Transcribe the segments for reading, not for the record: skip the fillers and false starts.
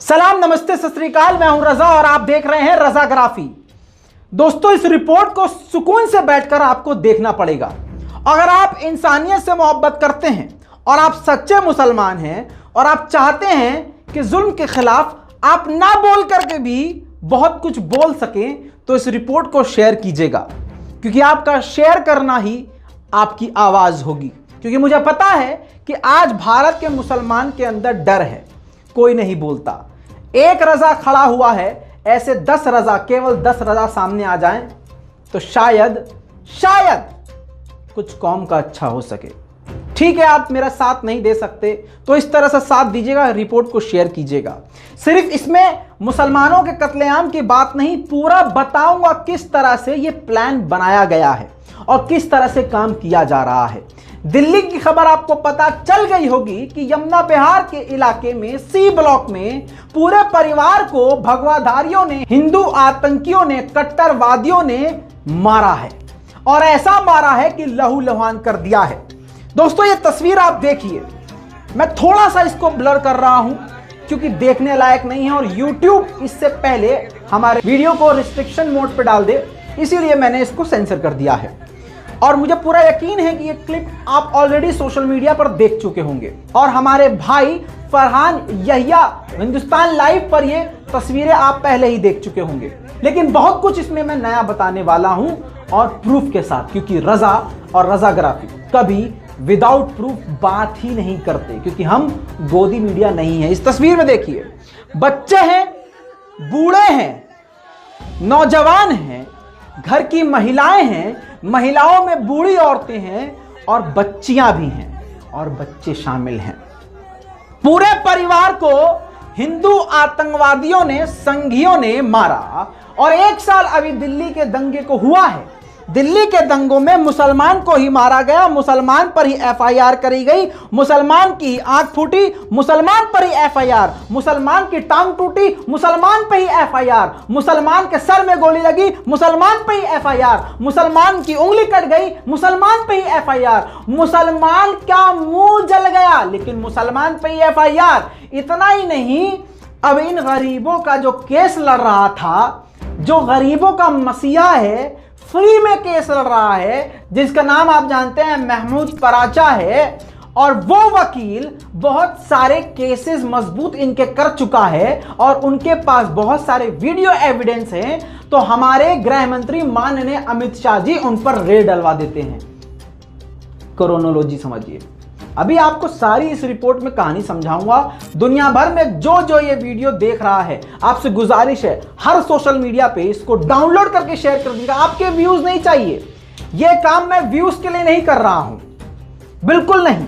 सलाम, नमस्ते, सत श्री अकाल। मैं हूं रजा और आप देख रहे हैं रजाग्राफी। दोस्तों, इस रिपोर्ट को सुकून से बैठकर आपको देखना पड़ेगा। अगर आप इंसानियत से मोहब्बत करते हैं और आप सच्चे मुसलमान हैं और आप चाहते हैं कि जुल्म के खिलाफ आप ना बोल करके भी बहुत कुछ बोल सकें, तो इस रिपोर्ट को शेयर कीजिएगा, क्योंकि आपका शेयर करना ही आपकी आवाज होगी। क्योंकि मुझे पता है कि आज भारत के मुसलमान के अंदर डर है, कोई नहीं बोलता। एक रजा खड़ा हुआ है, ऐसे 10 रजा, केवल 10 रजा सामने आ जाएं तो शायद कुछ कौम का अच्छा हो सके। ठीक है, आप मेरा साथ नहीं दे सकते तो इस तरह से साथ दीजिएगा, रिपोर्ट को शेयर कीजिएगा। सिर्फ इसमें मुसलमानों के कत्लेआम की बात नहीं, पूरा बताऊंगा किस तरह से यह प्लान बनाया गया है और किस तरह से काम किया जा रहा है। दिल्ली की खबर आपको पता चल गई होगी कि यमुना बिहार के इलाके में सी ब्लॉक में पूरे परिवार को भगवाधारियों ने, हिंदू आतंकियों ने, कट्टरवादियों ने मारा है और ऐसा मारा है कि लहू लुहान कर दिया है। दोस्तों, ये तस्वीर आप देखिए। मैं थोड़ा सा इसको ब्लर कर रहा हूं क्योंकि देखने लायक नहीं है और YouTube इससे पहले हमारे वीडियो को रिस्ट्रिक्शन मोड पे डाल दे, इसीलिए मैंने इसको सेंसर कर दिया है। और मुझे पूरा यकीन है कि ये क्लिप आप ऑलरेडी सोशल मीडिया पर देख चुके होंगे और हमारे भाई फरहान यहिया हिंदुस्तान लाइव पर ये तस्वीरें आप पहले ही देख चुके होंगे। लेकिन बहुत कुछ इसमें मैं नया बताने वाला हूं और प्रूफ के साथ, क्योंकि रजा और रजाग्राफी कभी विदाउट प्रूफ बात ही नहीं करते, क्योंकि हम गोदी मीडिया नहीं है। इस तस्वीर में देखिए, बच्चे हैं, बूढ़े हैं, नौजवान हैं, घर की महिलाएं हैं, महिलाओं में बूढ़ी औरतें हैं और बच्चियां भी हैं और बच्चे शामिल हैं। पूरे परिवार को हिंदू आतंकवादियों ने, संघियों ने मारा। और 1 साल अभी दिल्ली के दंगे को हुआ है। दिल्ली के दंगों में मुसलमान को ही मारा गया, मुसलमान पर ही FIR करी गई, मुसलमान की आंख फूटी, मुसलमान पर ही FIR, मुसलमान की टांग टूटी, मुसलमान पर ही FIR, मुसलमान के सर में गोली लगी, मुसलमान पर ही FIR, मुसलमान की उंगली कट गई, मुसलमान पर ही FIR, मुसलमान का मुंह जल गया, लेकिन मुसलमान पर ही FIR। इतना ही नहीं, अब इन गरीबों का जो केस लड़ रहा था, जो गरीबों का मसीहा है, फ्री में केस लड़ रहा है, जिसका नाम आप जानते हैं महमूद पराचा है, और वो वकील बहुत सारे केसेस मजबूत इनके कर चुका है और उनके पास बहुत सारे वीडियो एविडेंस हैं, तो हमारे गृह मंत्री माननीय अमित शाह जी उन पर रेड डलवा देते हैं। क्रोनोलॉजी समझिए। अभी आपको सारी इस रिपोर्ट में कहानी समझाऊंगा। दुनिया भर में जो ये वीडियो देख रहा है, आपसे गुजारिश है हर सोशल मीडिया पे इसको डाउनलोड करके शेयर कर दीजिएगा। आपके व्यूज नहीं चाहिए, ये काम मैं व्यूज के लिए नहीं कर रहा हूं, बिल्कुल नहीं।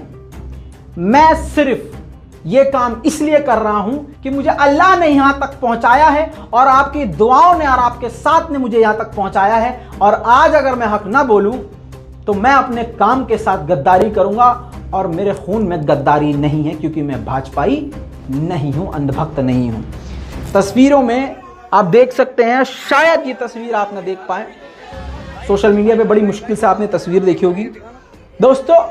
मैं सिर्फ ये काम इसलिए कर रहा हूं कि मुझे अल्लाह ने यहां तक पहुंचाया है और आपकी दुआओं ने और आपके साथ ने मुझे यहां तक पहुंचाया है। और आज अगर मैं हक ना बोलूं तो मैं अपने काम के साथ गद्दारी करूंगा, और मेरे खून में गद्दारी नहीं है, क्योंकि मैं भाजपाई नहीं हूं, अंधभक्त नहीं हूं। तस्वीरों में आप देख सकते हैं, शायद ये तस्वीर आप ना देख पाए, सोशल मीडिया पे बड़ी मुश्किल से आपने तस्वीर देखी होगी। दोस्तों,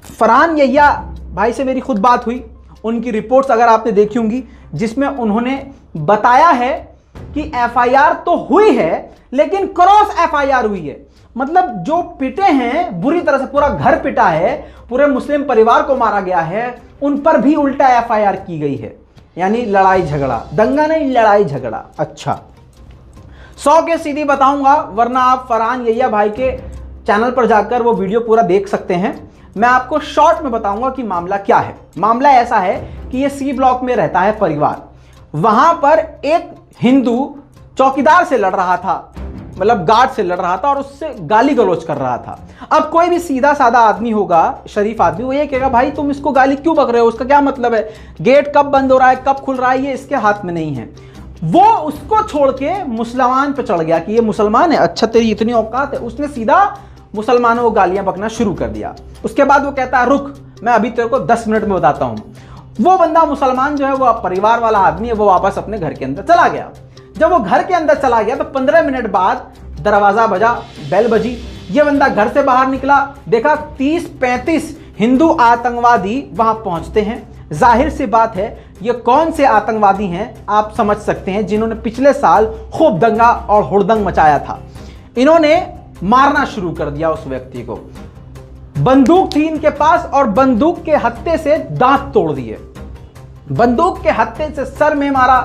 फरहान यहिया भाई से मेरी खुद बात हुई, उनकी रिपोर्ट्स अगर आपने देखी होंगी, जिसमें उन्होंने बताया है कि FIR तो हुई है, लेकिन क्रॉस FIR हुई है। मतलब जो पिटे हैं बुरी तरह से, पूरा घर पिटा है, पूरे मुस्लिम परिवार को मारा गया है, उन पर भी उल्टा FIR की गई है। यानी लड़ाई झगड़ा, दंगा नहीं, लड़ाई झगड़ा। अच्छा, 100 के सीधी बताऊंगा, वरना आप फरहान यहिया भाई के चैनल पर जाकर वो वीडियो पूरा देख सकते हैं। मैं आपको शॉर्ट में बताऊंगा कि मामला क्या है। मामला ऐसा है कि ये सी ब्लॉक में रहता है परिवार, वहां पर एक हिंदू चौकीदार से लड़ रहा था, मतलब गार्ड से लड़ रहा था और उससे गाली गलौज कर रहा था। अब कोई भी सीधा साधा आदमी होगा, शरीफ आदमी, वो ये कहेगा भाई तुम इसको गाली क्यों बक रहे हो, उसका क्या मतलब है, गेट कब बंद हो रहा है, कब खुल रहा है, ये इसके हाथ में नहीं है। वो उसको छोड़ के मुसलमान पे चढ़ गया कि ये मुसलमान है, अच्छा तेरी इतनी औकात है, उसने सीधा मुसलमानों को गालियां बकना शुरू कर दिया। उसके बाद वो कहता है रुक, मैं अभी तेरे को 10 मिनट में बताता हूं। वो बंदा मुसलमान जो है, वो परिवार वाला आदमी है, वो वापस अपने घर के अंदर चला गया। जब वो घर के अंदर चला गया तो 15 मिनट बाद दरवाजा बजा, बेल बजी। ये बंदा घर से बाहर निकला, देखा 30-35 हिंदू आतंकवादी वहां पहुंचते हैं, जाहिर सी बात है ये कौन से आतंकवादी हैं आप समझ सकते हैं, जिन्होंने पिछले साल खूब दंगा और हुड़दंग मचाया था। इन्होंने मारना शुरू कर दिया उस व्यक्ति को। बंदूक थी इनके पास और बंदूक के हत्थे से दांत तोड़ दिए। बंदूक के हत्थे से सर में मारा,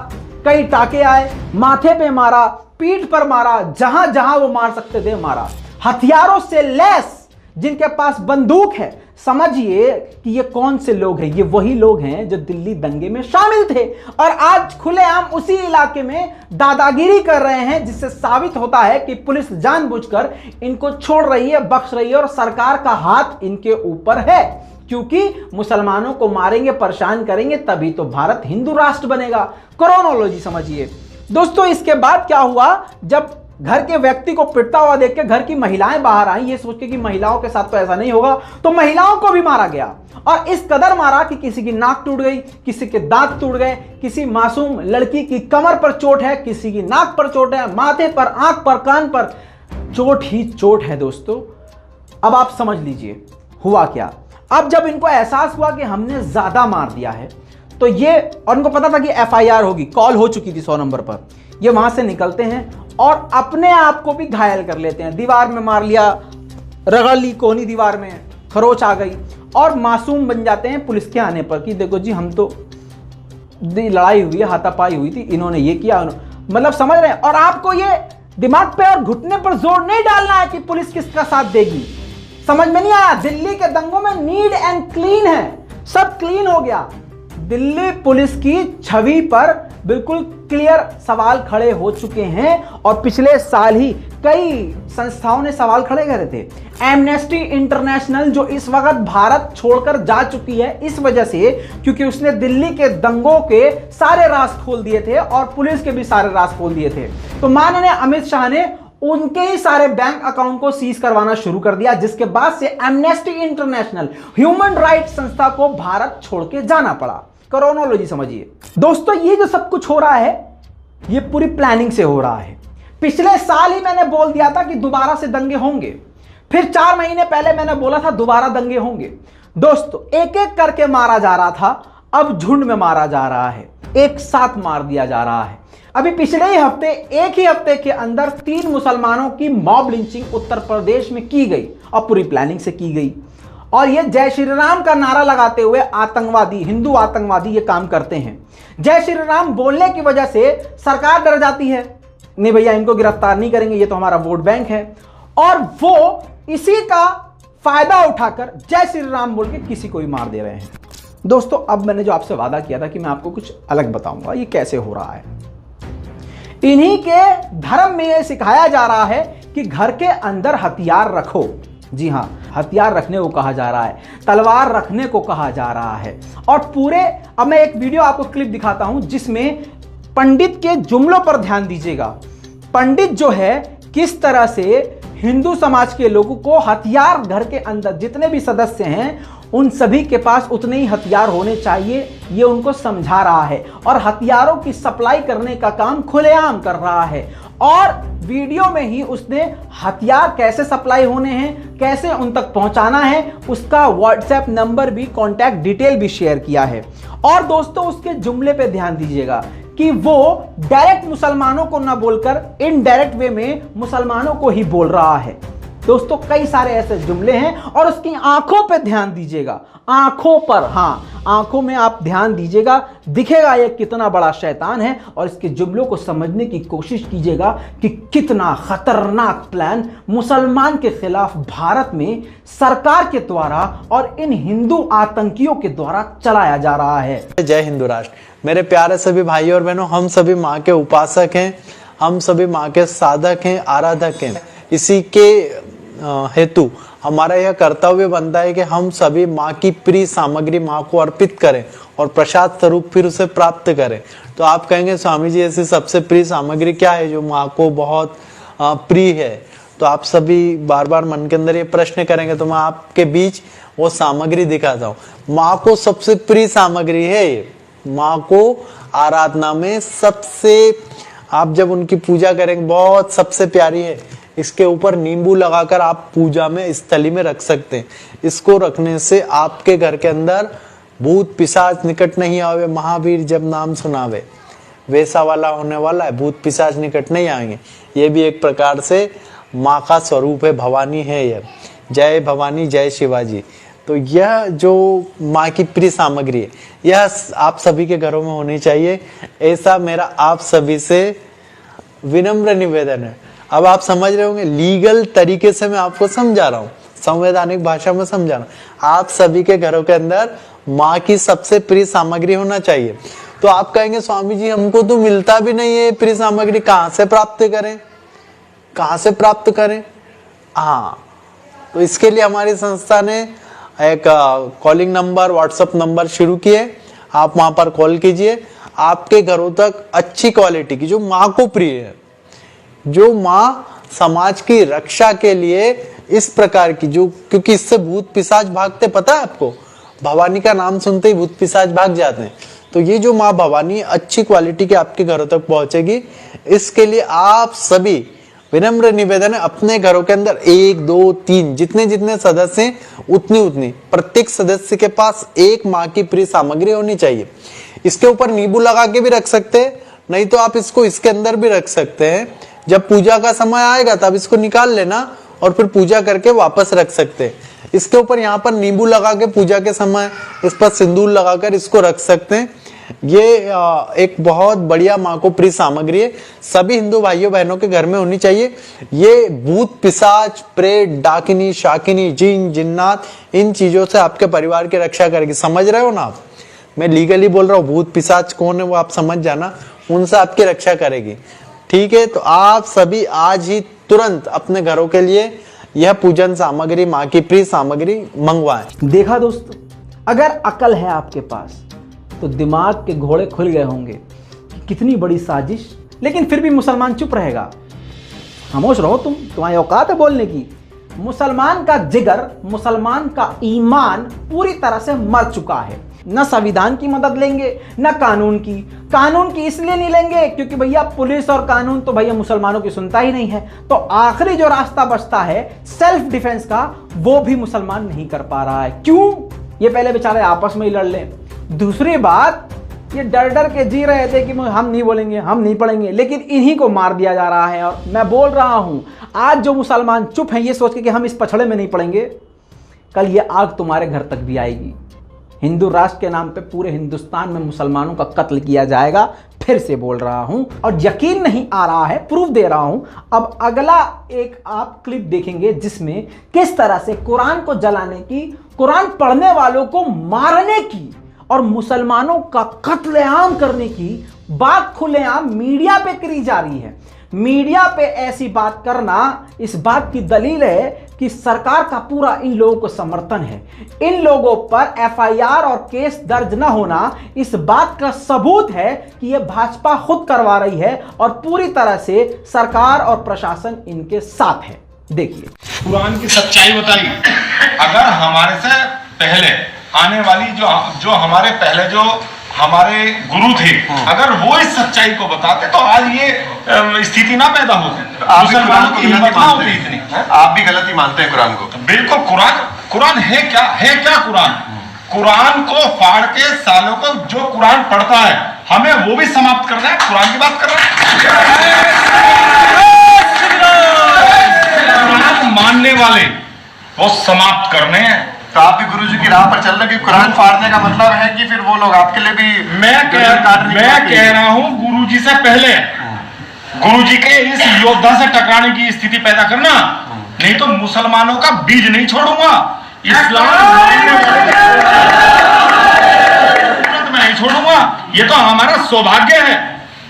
कई टाके आए, माथे पे मारा, पीठ पर मारा, जहां जहां वो मार सकते थे मारा। हथियारों से लैस जिनके पास बंदूक है, समझिए कि ये कौन से लोग हैं। ये वही लोग हैं जो दिल्ली दंगे में शामिल थे और आज खुलेआम उसी इलाके में दादागिरी कर रहे हैं, जिससे साबित होता है कि पुलिस जानबूझकर इनको छोड़ रही है, बख्श रही है और सरकार का हाथ इनके ऊपर है। क्योंकि मुसलमानों को मारेंगे, परेशान करेंगे, तभी तो भारत हिंदू राष्ट्र बनेगा। क्रोनोलॉजी समझिए दोस्तों। इसके बाद क्या हुआ, जब घर के व्यक्ति को पिटता हुआ देख के घर की महिलाएं बाहर आई, ये सोच के कि महिलाओं के साथ तो ऐसा नहीं होगा, तो महिलाओं को भी मारा गया। और इस कदर मारा कि किसी की नाक टूट गई, किसी के दांत टूट गए, किसी मासूम लड़की की कमर पर चोट है, किसी की नाक पर चोट है, माथे पर, आंख पर, कान पर चोट ही चोट है दोस्तों। अब आप समझ लीजिए हुआ क्या। अब जब इनको एहसास हुआ कि हमने ज्यादा मार दिया है, तो ये, और उनको पता था कि FIR होगी, कॉल हो चुकी थी 100 नंबर पर, ये वहां से निकलते हैं और अपने आप को भी घायल कर लेते हैं। दीवार में मार लिया, रगड़ ली कोनी दीवार में, खरोच आ गई और मासूम बन जाते हैं पुलिस के आने पर कि देखो जी हम तो लड़ाई हुई है, हाथापाई हुई थी, इन्होंने ये किया, मतलब समझ रहे हैं। और आपको ये दिमाग पे और घुटने पर जोर नहीं डालना है कि पुलिस किसका साथ देगी। समझ में नहीं आया? दिल्ली के दंगों में नीट एंड क्लीन है, सब क्लीन हो गया। दिल्ली पुलिस की छवि पर बिल्कुल क्लियर सवाल खड़े हो चुके हैं और पिछले साल ही कई संस्थाओं ने सवाल खड़े करे थे। एमनेस्टी इंटरनेशनल जो इस वक्त भारत छोड़कर जा चुकी है इस वजह से, क्योंकि उसने दिल्ली के दंगों के सारे राज खोल दिए थे और पुलिस के भी सारे राज खोल दिए थे, तो माननीय अमित शाह ने उनके ही सारे बैंक अकाउंट को सीज करवाना शुरू कर दिया, जिसके बाद से एमनेस्टी इंटरनेशनल ह्यूमन राइट्स संस्था को भारत छोड़ के जाना पड़ा। क्रोनोलॉजी समझिए दोस्तों। ये जो सब कुछ हो रहा है ये पूरी प्लानिंग से हो रहा है। पिछले साल ही मैंने बोल दिया था कि दोबारा से दंगे होंगे, फिर 4 महीने पहले मैंने बोला था दोबारा दंगे होंगे। दोस्तों एक एक करके मारा जा रहा था, अब झुंड में मारा जा रहा है, एक साथ मार दिया जा रहा है। अभी पिछले ही हफ्ते, एक ही हफ्ते के अंदर 3 मुसलमानों की मॉब लिंचिंग उत्तर प्रदेश में की गई और पूरी प्लानिंग से की गई। और ये जय श्री राम का नारा लगाते हुए आतंकवादी, हिंदू आतंकवादी ये काम करते हैं। जय श्री राम बोलने की वजह से सरकार डर जाती है, नहीं भैया इनको गिरफ्तार नहीं करेंगे, ये तो हमारा वोट बैंक है, और वो इसी का फायदा उठाकर जय श्री राम बोल के किसी को भी मार दे रहे हैं। दोस्तों अब मैंने जो आपसे वादा किया था कि मैं आपको कुछ अलग बताऊंगा, ये कैसे हो रहा है। इन्हीं के धर्म में यह सिखाया जा रहा है कि घर के अंदर हथियार रखो। जी हां, हथियार रखने को कहा जा रहा है, तलवार रखने को कहा जा रहा है। और पूरे, अब मैं एक वीडियो आपको क्लिप दिखाता हूं जिसमें पंडित के जुमलों पर ध्यान दीजिएगा। पंडित जो है किस तरह से हिंदू समाज के लोगों को हथियार, घर के अंदर जितने भी सदस्य हैं उन सभी के पास उतने ही हथियार होने चाहिए, ये उनको समझा रहा है और हथियारों की सप्लाई करने का काम खुलेआम कर रहा है। और वीडियो में ही उसने हथियार कैसे सप्लाई होने हैं, कैसे उन तक पहुंचाना है, उसका व्हाट्सएप नंबर भी, कांटेक्ट डिटेल भी शेयर किया है। और दोस्तों उसके जुमले पे ध्यान दीजिएगा कि वो डायरेक्ट मुसलमानों को ना बोलकर इनडायरेक्ट वे में मुसलमानों को ही बोल रहा है। दोस्तों कई सारे ऐसे जुमले हैं और उसकी आंखों पे ध्यान दीजिएगा, आंखों पर, हाँ आंखों में आप ध्यान दीजिएगा, दिखेगा ये कितना बड़ा शैतान है। और इसके जुमलों को समझने की कोशिश कीजिएगा कि कितना खतरनाक प्लान मुसलमान के खिलाफ भारत में सरकार के द्वारा और इन हिंदू आतंकियों के द्वारा चलाया जा रहा है। जय हिंदू राष्ट्र। मेरे प्यारे सभी भाइयों और बहनों, हम सभी माँ के उपासक हैं, हम सभी माँ के साधक हैं, आराधक हैं। इसी के हेतु हमारा यह कर्तव्य बनता है कि हम सभी माँ की प्रिय सामग्री माँ को अर्पित करें और प्रसाद स्वरूप फिर उसे प्राप्त करें। तो आप कहेंगे स्वामी जी ऐसी सबसे प्रिय सामग्री क्या है जो माँ को बहुत प्रिय है? तो आप सभी बार बार मन के अंदर ये प्रश्न करेंगे, तो मैं आपके बीच वो सामग्री दिखाता हूँ। माँ को सबसे प्रिय सामग्री है ये। माँ को आराधना में सबसे, आप जब उनकी पूजा करेंगे, बहुत सबसे प्यारी है। इसके ऊपर नींबू लगाकर आप पूजा में स्थली में रख सकते हैं। इसको रखने से आपके घर के अंदर भूत पिशाच निकट नहीं आवे, महावीर जब नाम सुनावे। वैसा वाला होने वाला है, भूत पिशाच निकट नहीं आएंगे। ये भी एक प्रकार से माँ का स्वरूप है, भवानी है यह। जय भवानी जय शिवाजी। तो यह जो माँ की प्रिय सामग्री है, यह आप सभी के घरों में होनी चाहिए, ऐसा मेरा आप सभी से विनम्र निवेदन है। अब आप समझ रहे होंगे, लीगल तरीके से मैं आपको समझा रहा हूँ, संवैधानिक भाषा में समझा रहा हूँ। आप सभी के घरों के अंदर माँ की सबसे प्रिय सामग्री होना चाहिए। तो आप कहेंगे स्वामी जी हमको तो मिलता भी नहीं है प्रिय सामग्री, कहाँ से प्राप्त करें, कहाँ से प्राप्त करें? हाँ, तो इसके लिए हमारी संस्था ने एक कॉलिंग नंबर, व्हाट्सएप नंबर शुरू किए। आप वहां पर कॉल कीजिए, आपके घरों तक अच्छी क्वालिटी की, जो माँ को प्रिय है, जो माँ समाज की रक्षा के लिए इस प्रकार की, जो क्योंकि इससे भूत पिशाच भागते, पता है आपको, भवानी का नाम सुनते ही भूत पिशाच भाग जाते हैं। तो ये जो माँ भवानी अच्छी क्वालिटी के आपके घरों तक पहुंचेगी, इसके लिए आप सभी विनम्र निवेदन है, अपने घरों के अंदर 1, 2, 3 जितने जितने सदस्य हैं उतनी प्रत्येक सदस्य के पास एक माँ की प्रिय सामग्री होनी चाहिए। इसके ऊपर नींबू लगा के भी रख सकते हैं, नहीं तो आप इसको इसके अंदर भी रख सकते हैं। जब पूजा का समय आएगा तब इसको निकाल लेना और फिर पूजा करके वापस रख सकते हैं। इसके ऊपर यहाँ पर नींबू लगा के पूजा के समय इस पर सिंदूर लगाकर इसको रख सकते हैं। ये एक बहुत बढ़िया माँ को प्रिय सामग्री है, सभी हिंदू भाइयों बहनों के घर में होनी चाहिए। ये भूत पिशाच, प्रेत, डाकिनी, शाकिनी, जिन, जिन्नात, इन चीजों से आपके परिवार की रक्षा करेगी। समझ रहे हो ना आप? मैं लीगली बोल रहा हूँ, भूत पिशाच कौन है वो आप समझ जाना, उनसे आपकी रक्षा करेगी। ठीक है, तो आप सभी आज ही तुरंत अपने घरों के लिए यह पूजन सामग्री, माँ की प्रिय सामग्री मंगवाएं। देखा दोस्तों, अगर अकल है आपके पास तो दिमाग के घोड़े खुल गए होंगे कि कितनी बड़ी साजिश, लेकिन फिर भी मुसलमान चुप रहेगा। खामोश रहो, तुम्हारी औकात है बोलने की। मुसलमान का जिगर, मुसलमान का ईमान पूरी तरह से मर चुका है। न संविधान की मदद लेंगे न कानून की। कानून की इसलिए नहीं लेंगे क्योंकि भैया पुलिस और कानून तो भैया मुसलमानों की सुनता ही नहीं है। तो आखिरी जो रास्ता बचता है सेल्फ डिफेंस का, वो भी मुसलमान नहीं कर पा रहा है। क्यों? ये पहले बेचारे आपस में ही लड़ लें। दूसरी बात, ये डर डर के जी रहे थे कि हम नहीं बोलेंगे, हम नहीं पढ़ेंगे, लेकिन इन्हीं को मार दिया जा रहा है। और मैं बोल रहा हूं, आज जो मुसलमान चुप हैं ये सोच के कि हम इस पछड़े में नहीं पड़ेंगे, कल ये आग तुम्हारे घर तक भी आएगी। हिंदू राष्ट्र के नाम पे पूरे हिंदुस्तान में मुसलमानों का कत्ल किया जाएगा। फिर से बोल रहा हूं, और यकीन नहीं आ रहा है, प्रूफ दे रहा हूं। अब अगला एक आप क्लिप देखेंगे जिसमें किस तरह से कुरान को जलाने की, कुरान पढ़ने वालों को मारने की और मुसलमानों का कत्लेआम करने की बात खुलेआम मीडिया पे करी जा रही है। मीडिया पे ऐसी बात करना इस बात की दलील है कि सरकार का पूरा इन लोगों को समर्थन है। इन लोगों पर एफआईआर और केस दर्ज न होना इस बात का सबूत है कि यह भाजपा खुद करवा रही है और पूरी तरह से सरकार और प्रशासन इनके साथ है। देखिए, कुरान की सच्चाई बताई। अगर हमारे से पहले आने वाली जो हमारे पहले जो हमारे गुरु थे, अगर वो इस सच्चाई को बताते तो आज ये स्थिति ना पैदा होती। मुसलमानों की हिम्मत ना होती इतनी। आप भी गलती मानते हैं कुरान को? बिल्कुल। कुरान है क्या कुरान? कुरान को फाड़ के सालों को जो कुरान पढ़ता है हमें वो भी समाप्त करना है। कुरान की बात कर रहे हैं, कुरान मानने वाले वो समाप्त करने हैं। तो आप भी गुरुजी की राह पर चल रहे हैं कि कुरान फाड़ने का मतलब है कि फिर वो लोग आपके लिए भी? मैं कह रहा हूं गुरुजी से पहले गुरुजी के इस योद्धा से टकराने की स्थिति पैदा करना, नहीं तो मुसलमानों का बीज नहीं छोड़ूंगा। इस्लाम मैं नहीं छोड़ूंगा। ये तो हमारा सौभाग्य है,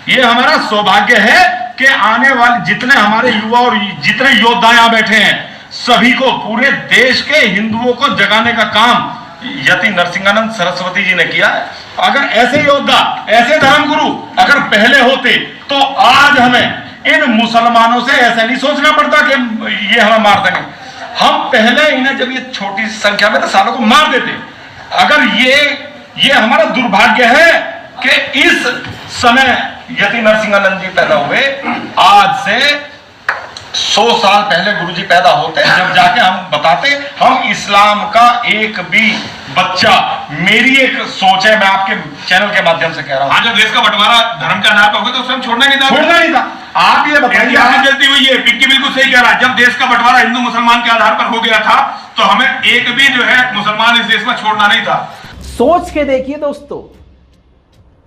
ये हमारा सौभाग्य है कि आने वाले जितने हमारे युवा और जितने योद्धा यहां बैठे हैं सभी को, पूरे देश के हिंदुओं को जगाने का काम यति नरसिंहानंद सरस्वती जी ने किया है। अगर ऐसे योद्धा, ऐसे धर्मगुरु अगर पहले होते तो आज हमें इन मुसलमानों से ऐसा नहीं सोचना पड़ता कि ये हमें मार देंगे। हम पहले इन्हें, जब ये छोटी संख्या में तो सालों को मार देते। अगर ये हमारा दुर्भाग्य है कि इस समय यति नरसिंहानंद जी पैदा हुए। आज से 100 साल पहले गुरुजी पैदा होते हैं, जब जाके हम बताते हम इस्लाम का एक भी बच्चा, मेरी एक सोच है, मैं आपके चैनल के माध्यम से कह रहा हूं, आज जब देश का बंटवारा धर्म के आधार पर होगा तो उसे हम छोड़ना नहीं था। आप ये बताइए, गलती हुई है, पिंकी बिल्कुल सही कह रहा है। जब देश का बंटवारा हिंदू मुसलमान के आधार पर हो गया था तो हमें एक भी जो है मुसलमान इस देश में छोड़ना नहीं था। सोच के देखिए दोस्तों,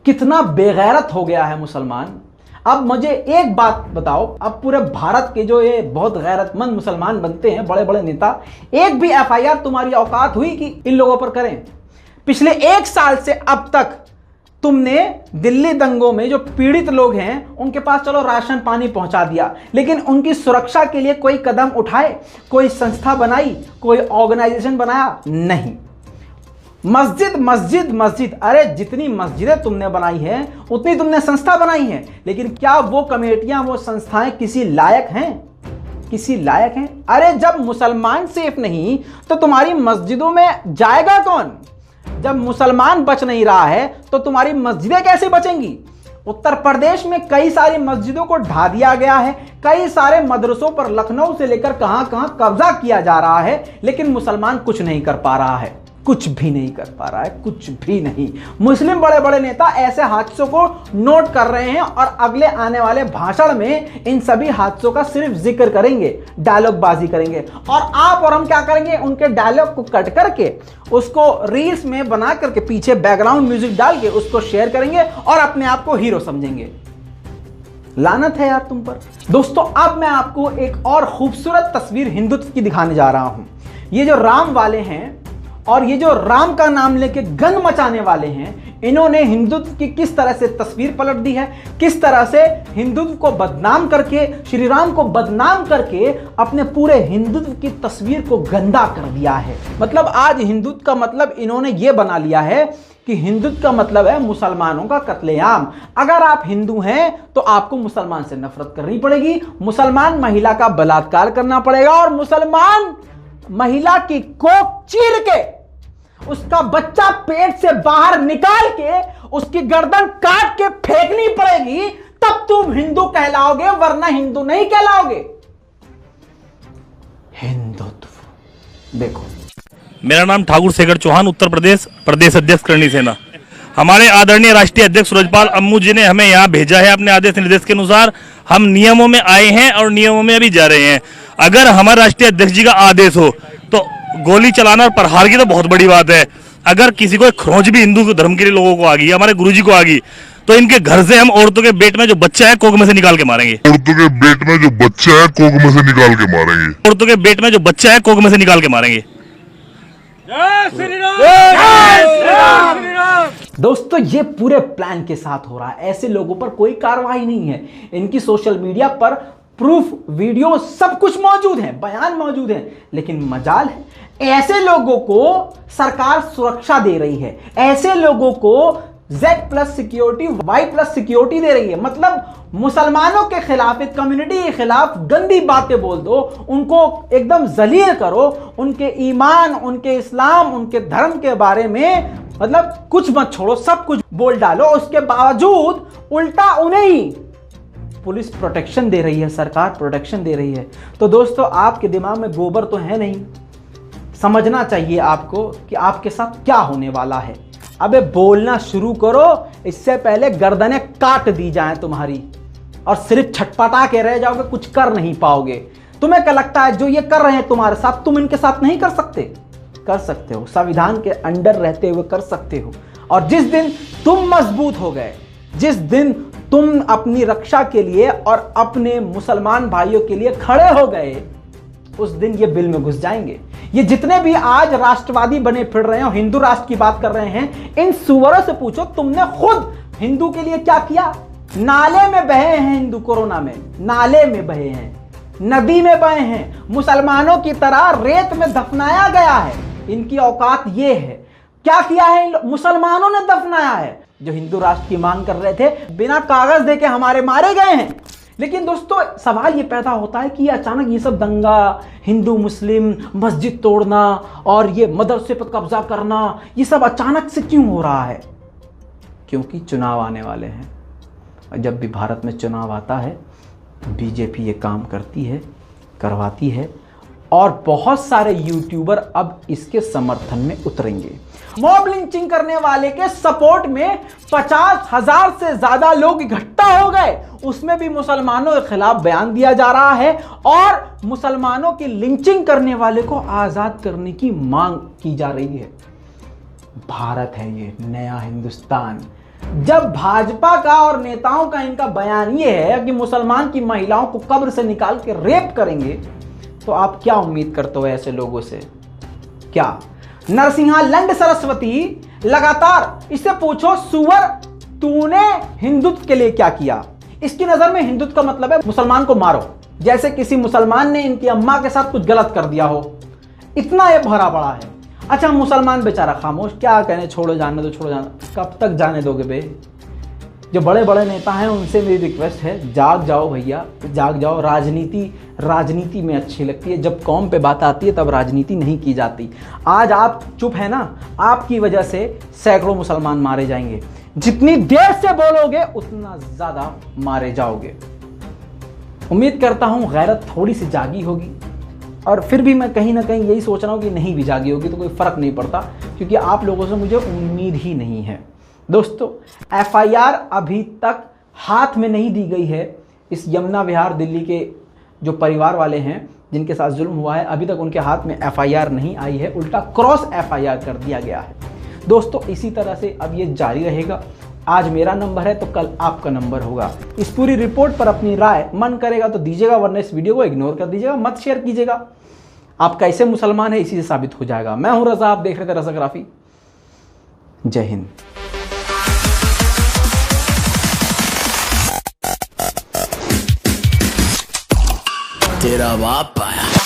कितना बेगैरत हो गया है मुसलमान। अब मुझे एक बात बताओ, अब पूरे भारत के जो ये बहुत गैरतमंद मुसलमान बनते हैं, बड़े बड़े नेता, एक भी एफआईआर तुम्हारी औकात हुई कि इन लोगों पर करें? पिछले 1 साल से अब तक तुमने दिल्ली दंगों में जो पीड़ित लोग हैं उनके पास चलो राशन पानी पहुंचा दिया, लेकिन उनकी सुरक्षा के लिए कोई कदम उठाए, कोई संस्था बनाई, कोई ऑर्गेनाइजेशन बनाया? नहीं। मस्जिद मस्जिद मस्जिद, अरे जितनी मस्जिदें तुमने बनाई हैं उतनी तुमने संस्था बनाई है, लेकिन क्या वो कमेटियां, वो संस्थाएं किसी लायक हैं? किसी लायक हैं? अरे जब मुसलमान सेफ नहीं तो तुम्हारी मस्जिदों में जाएगा कौन? जब मुसलमान बच नहीं रहा है तो तुम्हारी मस्जिदें कैसे बचेंगी? उत्तर प्रदेश में कई सारी मस्जिदों को ढा दिया गया है, कई सारे मदरसों पर लखनऊ से लेकर कहां कहां कब्जा किया जा रहा है, लेकिन मुसलमान कुछ नहीं कर पा रहा है, कुछ भी नहीं कर पा रहा है, कुछ भी नहीं। मुस्लिम बड़े बड़े नेता ऐसे हादसों को नोट कर रहे हैं और अगले आने वाले भाषण में इन सभी हादसों का सिर्फ जिक्र करेंगे, डायलॉग बाजी करेंगे, और आप और हम क्या करेंगे, उनके डायलॉग को कट करके उसको रील्स में बना करके पीछे बैकग्राउंड म्यूजिक डाल के उसको शेयर करेंगे और अपने आप को हीरो समझेंगे। लानत है यार तुम पर। दोस्तों, अब मैं आपको एक और खूबसूरत तस्वीर हिंदुत्व की दिखाने जा रहा हूं। ये जो राम वाले हैं और ये जो राम का नाम लेके गंद मचाने वाले हैं, इन्होंने हिंदुत्व की किस तरह से तस्वीर पलट दी है, किस तरह से हिंदुत्व को बदनाम करके, श्री राम को बदनाम करके अपने पूरे हिंदुत्व की तस्वीर को गंदा कर दिया है। मतलब आज हिंदुत्व का मतलब इन्होंने ये बना लिया है कि हिंदुत्व का मतलब है मुसलमानों का कत्लेआम। अगर आप हिंदू हैं तो आपको मुसलमान से नफरत करनी पड़ेगी, मुसलमान महिला का बलात्कार करना पड़ेगा और मुसलमान महिला की कोख चीर के उसका बच्चा पेट से बाहर निकाल के उसकी गर्दन काट के फेंकनी पड़ेगी, तब तुम हिंदू कहलाओगे, वरना हिंदू नहीं कहलाओगे। हिंदुत्व देखो। मेरा नाम ठाकुर शेखर चौहान, उत्तर प्रदेश प्रदेश अध्यक्ष करणी सेना। हमारे आदरणीय राष्ट्रीय अध्यक्ष सूरजपाल अम्मू जी ने हमें यहाँ भेजा है अपने आदेश निर्देश के अनुसार। हम नियमों में आए हैं और नियमों में अभी जा रहे हैं। अगर हमारे राष्ट्रीय अध्यक्ष जी का आदेश हो तो गोली चलाना और प्रहार की तो बहुत बड़ी बात है। अगर किसी को खरोंच भी हिंदू धर्म के लोगों को आ गई, हमारे गुरुजी को आ गई, तो इनके घर से हम औरतों के पेट में जो बच्चा है कोख में से निकाल के मारेंगे। औरतों के पेट में जो बच्चा है कोख में से निकाल के मारेंगे। औरतों के पेट में जो बच्चा है कोख में से निकाल के मारेंगे। दोस्तों, ये पूरे प्लान के साथ हो रहा है। ऐसे लोगों पर कोई कार्रवाई नहीं है। इनकी सोशल मीडिया पर प्रूफ, वीडियो सब कुछ मौजूद है, बयान मौजूद है, लेकिन मजाल है ऐसे लोगों को सरकार सुरक्षा दे रही है, ऐसे लोगों को Z+ सिक्योरिटी, Y+ सिक्योरिटी दे रही है। मतलब मुसलमानों के खिलाफ, एक कम्युनिटी के खिलाफ गंदी बातें बोल दो, उनको एकदम जलील करो, उनके ईमान, उनके इस्लाम, उनके धर्म के बारे में मतलब कुछ मत छोड़ो, सब कुछ बोल डालो। उसके बावजूद उल्टा उन्हें ही पुलिस प्रोटेक्शन दे रही है, सरकार प्रोटेक्शन दे रही है। तो दोस्तों, आपके दिमाग में गोबर तो है नहीं, समझना चाहिए आपको कि आपके साथ क्या होने वाला है। अबे बोलना शुरू करो, इससे पहले गर्दनें काट दी जाएं तुम्हारी और सिर्फ छटपटा के रह जाओगे, कुछ कर नहीं पाओगे। तुम्हें क्या लगता है जो ये कर रहे हैं तुम्हारे साथ, तुम इनके साथ नहीं कर सकते? कर सकते हो, संविधान के अंडर रहते हुए कर सकते हो। और जिस दिन तुम मजबूत हो गए, जिस दिन तुम अपनी रक्षा के लिए और अपने मुसलमान भाइयों के लिए खड़े हो गए, उस दिन ये बिल में घुस जाएंगे। ये जितने भी आज राष्ट्रवादी बने फिर रहे हो, हिंदू राष्ट्र की बात कर रहे हैं, इन सुअरों से पूछो तुमने खुद हिंदू के लिए क्या किया? नाले में बहे हैं हिंदू, कोरोना में नाले में बहे हैं, नदी में बहे हैं, मुसलमानों की तरह रेत में दफनाया गया है। इनकी औकात ये है। क्या किया है? मुसलमानों ने दफनाया है। जो हिंदू राष्ट्र की मांग कर रहे थे, बिना कागज देके हमारे मारे गए हैं। लेकिन दोस्तों, सवाल ये पैदा होता है कि अचानक ये सब दंगा, हिंदू मुस्लिम, मस्जिद तोड़ना और ये मदरसे पर कब्जा करना, ये सब अचानक से क्यों हो रहा है? क्योंकि चुनाव आने वाले हैं। जब भी भारत में चुनाव आता है, बीजेपी ये काम करती है करवाती है और बहुत सारे यूट्यूबर अब इसके समर्थन में उतरेंगे। मॉब लिंचिंग करने वाले के सपोर्ट में 50,000 से ज्यादा लोग इकट्ठा हो गए, उसमें भी मुसलमानों के खिलाफ बयान दिया जा रहा है और मुसलमानों की लिंचिंग करने वाले को आजाद करने की मांग की जा रही है। भारत है ये नया हिंदुस्तान। जब भाजपा का और नेताओं का इनका बयान ये है कि मुसलमान की महिलाओं को कब्र से निकाल के रेप करेंगे, तो आप क्या उम्मीद करते हो ऐसे लोगों से? क्या नरसिंहा लंड सरस्वती लगातार इससे पूछो सुअर तूने हिंदुत्व के लिए क्या किया? इसकी नजर में हिंदुत्व का मतलब है मुसलमान को मारो, जैसे किसी मुसलमान ने इनकी अम्मा के साथ कुछ गलत कर दिया हो। इतना ये भरा पड़ा है। अच्छा, मुसलमान बेचारा खामोश, क्या कहने, छोड़ो जाने दो, छोड़ो जाने। कब तक जाने दोगे बे? जो बड़े बड़े नेता हैं उनसे मेरी रिक्वेस्ट है, जाग जाओ भैया, जाग जाओ। राजनीति में अच्छी लगती है, जब कौम पे बात आती है तब राजनीति नहीं की जाती। आज आप चुप है ना, आपकी वजह से सैकड़ों मुसलमान मारे जाएंगे। जितनी देर से बोलोगे उतना ज्यादा मारे जाओगे। उम्मीद करता हूं गैरत थोड़ी सी जागी होगी, और फिर भी मैं कहीं ना कहीं यही सोच रहा हूं कि नहीं भी जागी होगी तो कोई फर्क नहीं पड़ता, क्योंकि आप लोगों से मुझे उम्मीद ही नहीं है। दोस्तों, एफआईआर अभी तक हाथ में नहीं दी गई है। इस यमुना विहार दिल्ली के जो परिवार वाले हैं जिनके साथ जुल्म हुआ है, अभी तक उनके हाथ में एफआईआर नहीं आई है, उल्टा क्रॉस एफआईआर कर दिया गया है। दोस्तों, इसी तरह से अब ये जारी रहेगा। आज मेरा नंबर है तो कल आपका नंबर होगा। इस पूरी रिपोर्ट पर अपनी राय मन करेगा तो दीजिएगा, वरना इस वीडियो को इग्नोर कर दीजिएगा, मत शेयर कीजिएगा। आप कैसे मुसलमान है इसी से साबित हो जाएगा। मैं हूं रजा, आप देख रहे थे रजाग्राफी। जय हिंद। तेरा बाप आया।